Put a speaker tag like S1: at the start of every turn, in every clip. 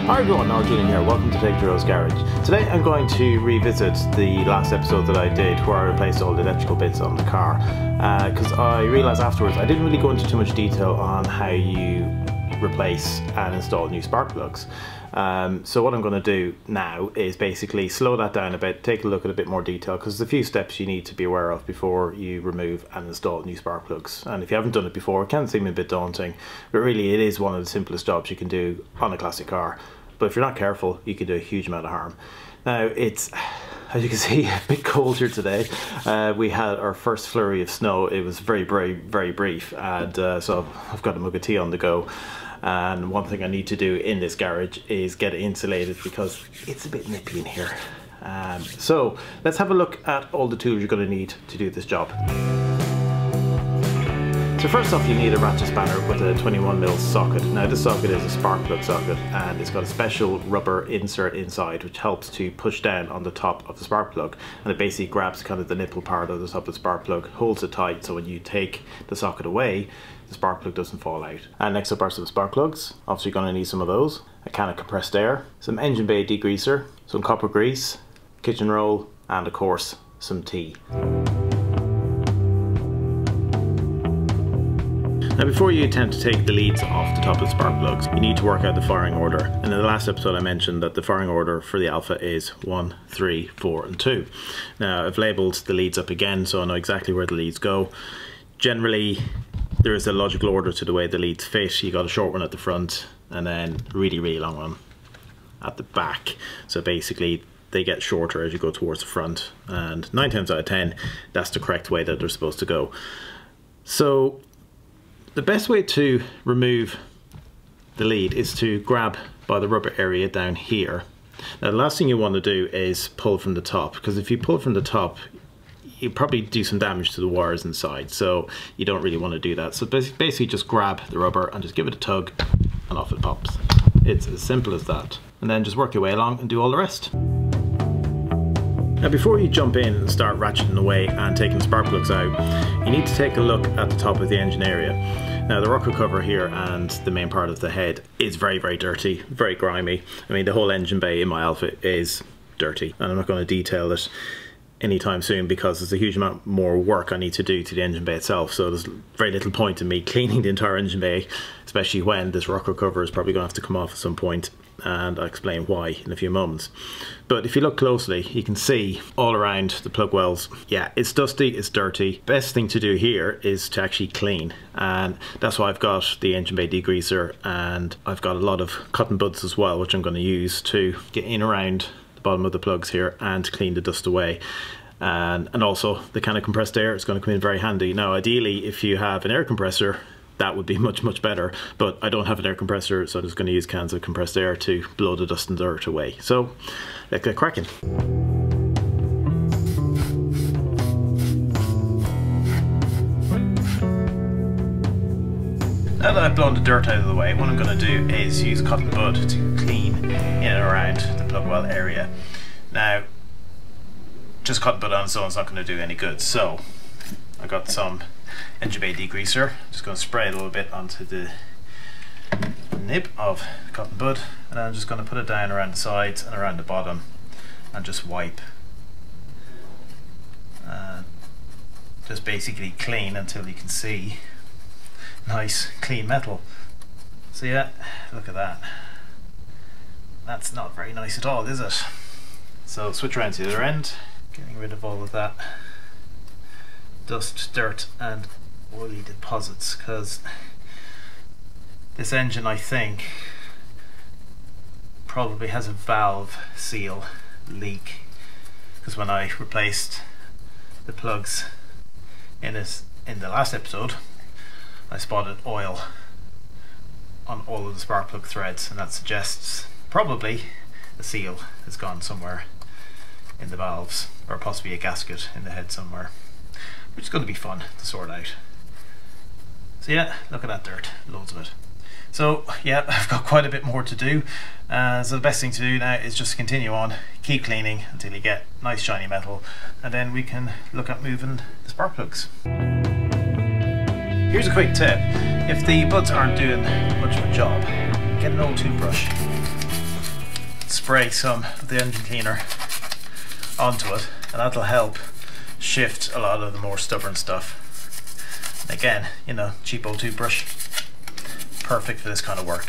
S1: Hi everyone, Noel Julian here. Welcome to Take Heroes Garage. Today I'm going to revisit the last episode that I did where I replaced all the electrical bits on the car because I realised afterwards I didn't really go into too much detail on how you replace and install new spark plugs. So what I'm going to do now is basically slow that down a bit, take a look at a bit more detail, because there's a few steps you need to be aware of before you remove and install new spark plugs. And if you haven't done it before, it can seem a bit daunting, but really it is one of the simplest jobs you can do on a classic car. But if you're not careful, you can do a huge amount of harm. Now it's, as you can see, a bit cold here today. We had our first flurry of snow. It was very brief, and so I've got a mug of tea on the go. And one thing I need to do in this garage is get it insulated because it's a bit nippy in here. So let's have a look at all the tools you're going to need to do this job. So first off, you need a ratchet spanner with a 21mm socket. Now this socket is a spark plug socket and it's got a special rubber insert inside which helps to push down on the top of the spark plug, and it basically grabs kind of the nipple part of the top of the spark plug, holds it tight so when you take the socket away, the spark plug doesn't fall out. And next up are some spark plugs. Obviously you're going to need some of those. A can of compressed air, some engine bay degreaser, some copper grease, kitchen roll, and of course some tea. Now before you attempt to take the leads off the top of the spark plugs, you need to work out the firing order. And in the last episode I mentioned that the firing order for the Alfa is 1, 3, 4 and 2. Now I've labelled the leads up again so I know exactly where the leads go. Generally there is a logical order to the way the leads fit. You got a short one at the front and then really long one at the back. So basically they get shorter as you go towards the front, and 9 times out of 10 that's the correct way that they're supposed to go. So the best way to remove the lead is to grab by the rubber area down here. Now the last thing you want to do is pull from the top, because if you pull from the top you probably do some damage to the wires inside, so you don't really want to do that. So basically just grab the rubber and just give it a tug and off it pops. It's as simple as that. And then just work your way along and do all the rest. Now before you jump in and start ratcheting away and taking the spark plugs out, you need to take a look at the top of the engine area. Now the rocker cover here and the main part of the head is very dirty, very grimy. I mean the whole engine bay in my Alfa is dirty, and I'm not going to detail it anytime soon because there's a huge amount more work I need to do to the engine bay itself, so there's very little point in me cleaning the entire engine bay, especially when this rocker cover is probably going to have to come off at some point, and I'll explain why in a few moments. But if you look closely you can see all around the plug wells, yeah, it's dusty, it's dirty. Best thing to do here is to actually clean, and that's why I've got the engine bay degreaser, and I've got a lot of cotton buds as well which I'm going to use to get in around the bottom of the plugs here and clean the dust away. And also the can of compressed air is going to come in very handy. Now ideally if you have an air compressor that would be much better, but I don't have an air compressor, so I'm just going to use cans of compressed air to blow the dust and dirt away. So let's get cracking. Now that I've blown the dirt out of the way, what I'm going to do is use cotton bud to clean in and around the plug well area. Now just cotton bud on its own is not going to do any good, so I got some engine bay degreaser. Just going to spray it a little bit onto the nib of cotton bud, and then I'm just going to put it down around the sides and around the bottom and just wipe. Just basically clean until you can see nice clean metal. So yeah, look at that. That's not very nice at all, is it? So switch around to the other end, getting rid of all of that dust, dirt and oily deposits, because this engine I think probably has a valve seal leak, because when I replaced the plugs in the last episode I spotted oil on all of the spark plug threads, and that suggests probably the seal has gone somewhere in the valves, or possibly a gasket in the head somewhere, which is going to be fun to sort out. So yeah, look at that dirt, loads of it. So yeah, I've got quite a bit more to do, so the best thing to do now is just continue on, keep cleaning until you get nice shiny metal, and then we can look at moving the spark plugs. Here's a quick tip: if the buds aren't doing much of a job, get an old toothbrush spray some of the engine cleaner onto it, and that'll help shift a lot of the more stubborn stuff. And again, you know, cheap old toothbrush, perfect for this kind of work.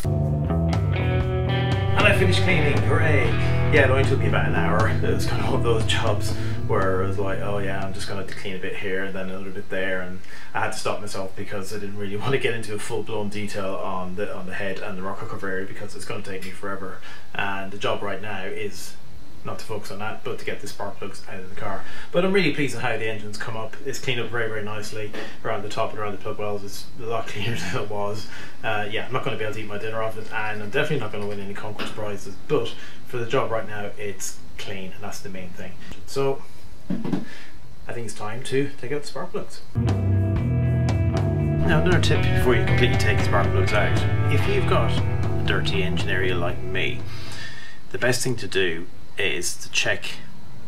S1: And I finished cleaning, hooray! Yeah, it only took me about an hour. It was kind of one of those jobs where I was like, oh yeah, I'm just going to clean a bit here and then a little bit there, and I had to stop myself because I didn't really want to get into a full-blown detail on the head and the rocker cover area because it's going to take me forever. And the job right now is not to focus on that, but to get the spark plugs out of the car. But I'm really pleased with how the engine's come up. It's cleaned up very, very nicely around the top and around the plug wells. It's a lot cleaner than it was. Yeah, I'm not going to be able to eat my dinner off it, and I'm definitely not going to win any conquest prizes, but for the job right now it's clean, and that's the main thing. So I think it's time to take out the spark plugs. Now, another tip before you completely take the spark plugs out: if you've got a dirty engine area like me, the best thing to do is to check,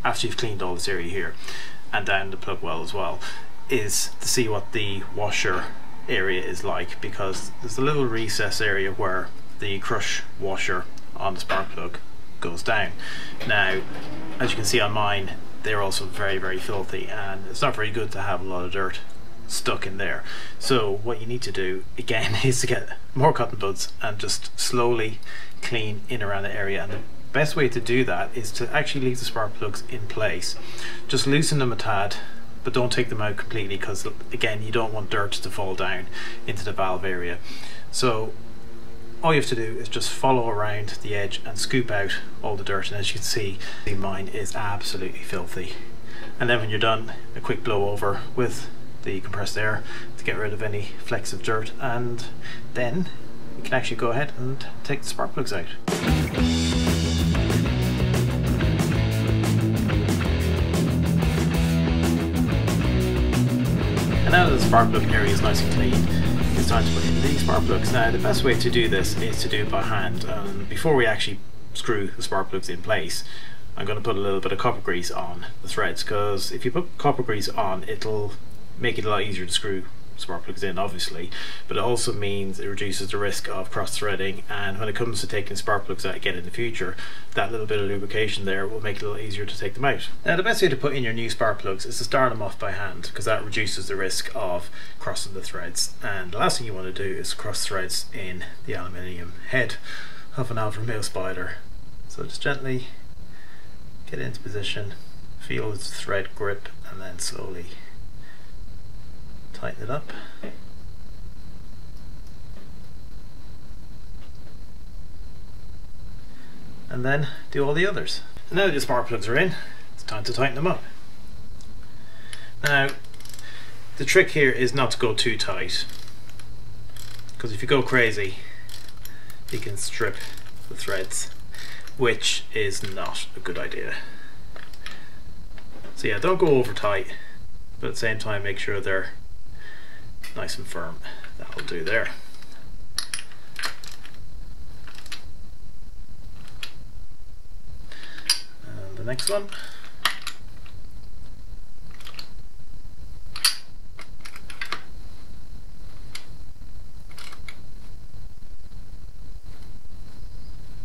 S1: after you've cleaned all this area here and down the plug well as well, is to see what the washer area is like, because there's a little recess area where the crush washer on the spark plug goes down. Now, as you can see on mine, they're also very, very filthy, and it's not very good to have a lot of dirt stuck in there. So what you need to do again is to get more cotton buds and just slowly clean in around the area. And the best way to do that is to actually leave the spark plugs in place. Just loosen them a tad, but don't take them out completely, because again, you don't want dirt to fall down into the valve area. So all you have to do is just follow around the edge and scoop out all the dirt, and as you can see, mine is absolutely filthy. And then when you're done, a quick blow over with the compressed air to get rid of any flecks of dirt, and then you can actually go ahead and take the spark plugs out. And now that the spark plug area is nice and clean, it's time to put in the spark plugs. Now, the best way to do this is to do it by hand. Before we actually screw the spark plugs in place, I'm going to put a little bit of copper grease on the threads, because if you put copper grease on, it'll make it a lot easier to screw spark plugs in, obviously, but it also means it reduces the risk of cross threading, and when it comes to taking spark plugs out again in the future, that little bit of lubrication there will make it a little easier to take them out. Now, the best way to put in your new spark plugs is to start them off by hand, because that reduces the risk of crossing the threads, and the last thing you want to do is cross threads in the aluminium head of an Alfa Romeo Spider. So just gently get into position, feel its thread grip, and then slowly tighten it up. And then do all the others. And now that the spark plugs are in, it's time to tighten them up. Now, the trick here is not to go too tight, because if you go crazy, you can strip the threads, which is not a good idea. So yeah, don't go over tight, but at the same time make sure they're nice and firm. That'll do there. And the next one.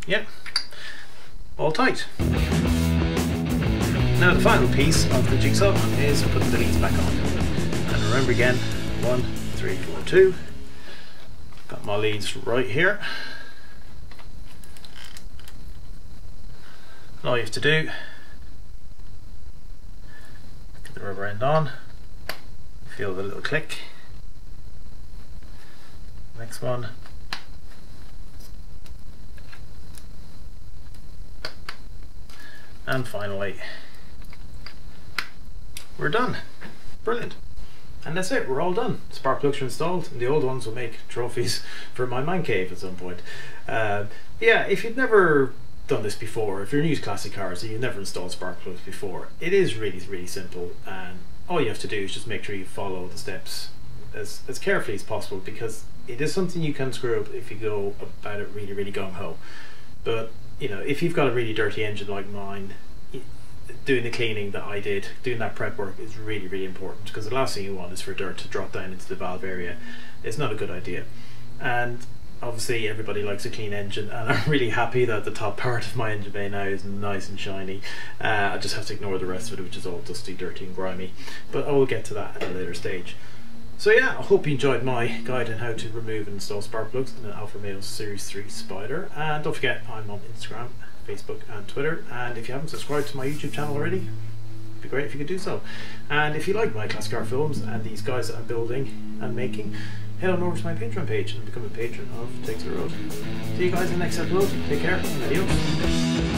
S1: Yep, all tight. Now the final piece of the jigsaw is putting the leads back on. And remember again, 1, 3, 4, 2. Got my leads right here. And all you have to do, get the rubber end on, feel the little click. Next one. And finally, we're done. Brilliant. And that's it, we're all done. Spark plugs are installed, and the old ones will make trophies for my man cave at some point. Yeah, if you've never done this before, if you're new to classic cars and you've never installed spark plugs before, it is really, really simple, and all you have to do is just make sure you follow the steps as carefully as possible, because it is something you can screw up if you go about it really, really gung-ho. But you know, if you've got a really dirty engine like mine, doing the cleaning that I did, doing that prep work is really, really important, because the last thing you want is for dirt to drop down into the valve area. It's not a good idea. And Obviously everybody likes a clean engine, and I'm really happy that the top part of my engine bay now is nice and shiny. I just have to ignore the rest of it, which is all dusty, dirty and grimy, but I will get to that at a later stage. So yeah, I hope you enjoyed my guide on how to remove and install spark plugs in an Alfa Romeo Series 3 Spider, and don't forget I'm on Instagram, Facebook and Twitter, and if you haven't subscribed to my YouTube channel already, it'd be great if you could do so. And if you like my classic car films and these guys that I'm building and making, head on over to my Patreon page and become a patron of Take to the Road. See you guys in the next episode. Take care. Adios.